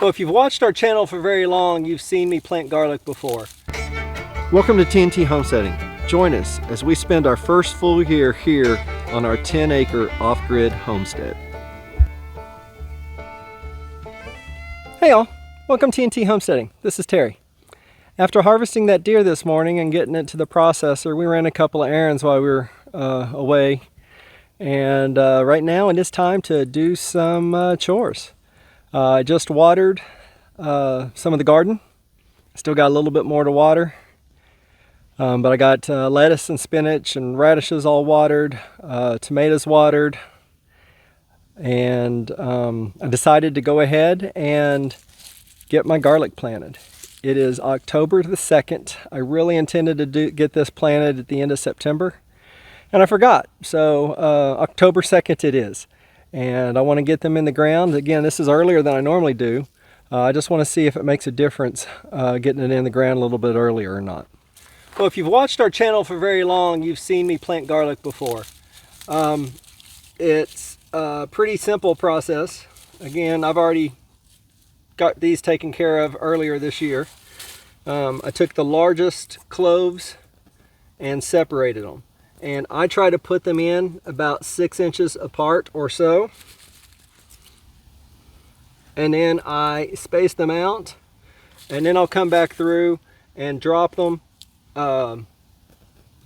Well, if you've watched our channel for very long, you've seen me plant garlic before. Welcome to TNT Homesteading. Join us as we spend our first full year here on our 10-acre off-grid homestead. Hey y'all, welcome to TNT Homesteading. This is Terry. After harvesting that deer this morning and getting it to the processor, we ran a couple of errands while we were away. And right now it is time to do some chores. I just watered some of the garden. Still got a little bit more to water. But I got lettuce and spinach and radishes all watered, tomatoes watered. And I decided to go ahead and get my garlic planted. It is October the 2nd. I really intended to get this planted at the end of September. And I forgot. So October 2nd it is. And I want to get them in the ground. Again, this is earlier than I normally do. I just want to see if it makes a difference getting it in the ground a little bit earlier or not. Well, if you've watched our channel for very long, you've seen me plant garlic before. It's a pretty simple process. Again, I've already got these taken care of earlier this year. I took the largest cloves and separated them. And I try to put them in about 6 inches apart or so. And then I space them out. And then I'll come back through and drop them, a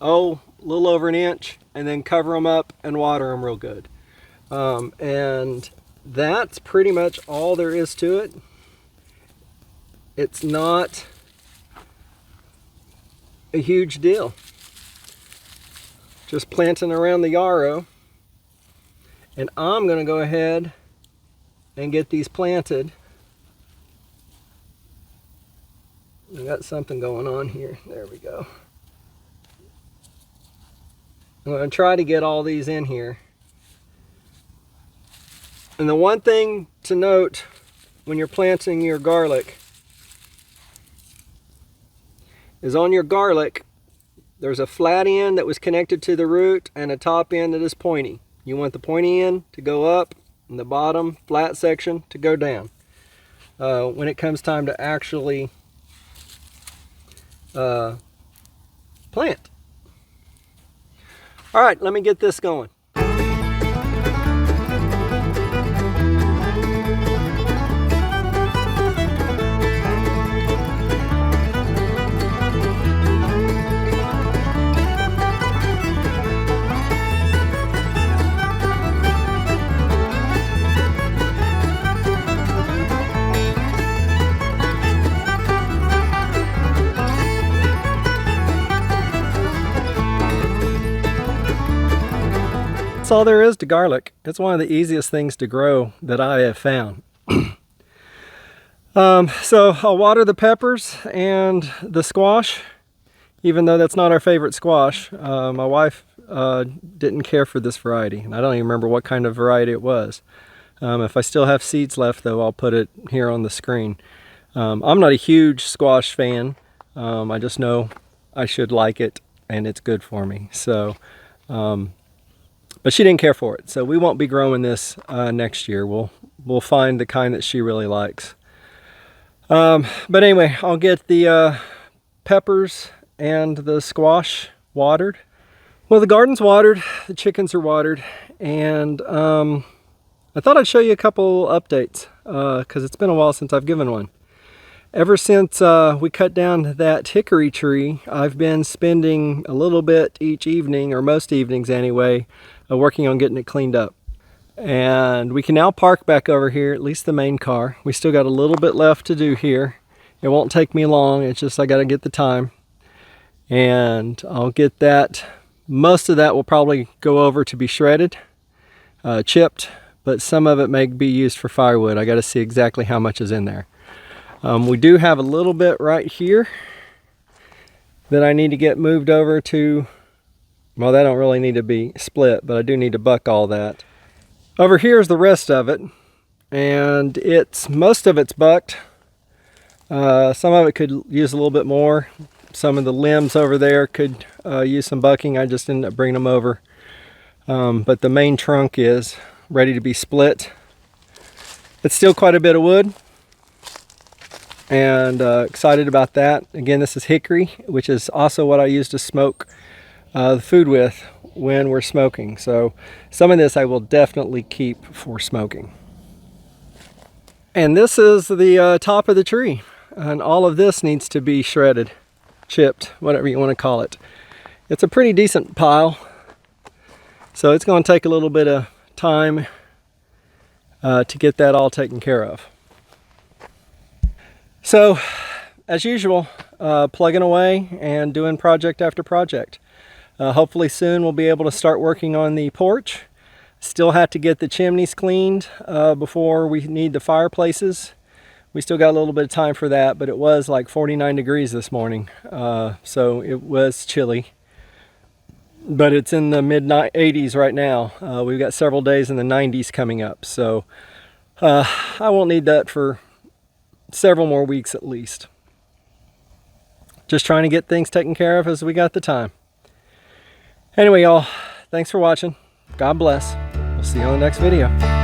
little over an inch, and then cover them up and water them real good. And that's pretty much all there is to it. It's not a huge deal. Just planting around the yarrow. And I'm going to go ahead and get these planted. I got something going on here. There we go. I'm going to try to get all these in here. And the one thing to note when you're planting your garlic is on your garlic, there's a flat end that was connected to the root and a top end that is pointy. You want the pointy end to go up and the bottom flat section to go down when it comes time to actually plant. All right, let me get this going. That's all there is to garlic. It's one of the easiest things to grow that I have found. So I'll water the peppers and the squash, even though that's not our favorite squash. My wife didn't care for this variety, and I don't even remember what kind of variety it was. If I still have seeds left though, I'll put it here on the screen. I'm not a huge squash fan. I just know I should like it and it's good for me. So but she didn't care for it, so we won't be growing this next year. We'll find the kind that she really likes. But anyway, I'll get the peppers and the squash watered. Well, the garden's watered, the chickens are watered, and I thought I'd show you a couple updates because it's been a while since I've given one. Ever since we cut down that hickory tree, I've been spending a little bit each evening, or most evenings anyway, working on getting it cleaned up. And we can now park back over here, at least the main car. We still got a little bit left to do here. It won't take me long, it's just I gotta get the time. And I'll get that, most of that will probably go over to be shredded, chipped, but some of it may be used for firewood. I gotta see exactly how much is in there. We do have a little bit right here that I need to get moved over to. Well, that don't really need to be split, but I do need to buck all that. Over here is the rest of it, and most of it's bucked. Some of it could use a little bit more. Some of the limbs over there could use some bucking. I just ended up bringing them over. But the main trunk is ready to be split. It's still quite a bit of wood. and excited about that. Again, this is hickory, which is also what I use to smoke the food with when we're smoking. So some of this I will definitely keep for smoking. And this is the top of the tree, and all of this needs to be shredded, chipped, whatever you want to call it. It's a pretty decent pile, so it's going to take a little bit of time to get that all taken care of. So, as usual, plugging away and doing project after project. Hopefully soon we'll be able to start working on the porch. Still have to get the chimneys cleaned before we need the fireplaces. We still got a little bit of time for that, but it was like 49 degrees this morning, so it was chilly. But it's in the mid 80s right now. We've got several days in the 90s coming up, so I won't need that for several more weeks at least. Just trying to get things taken care of as we got the time. Anyway, y'all, thanks for watching. God bless. We'll see you on the next video.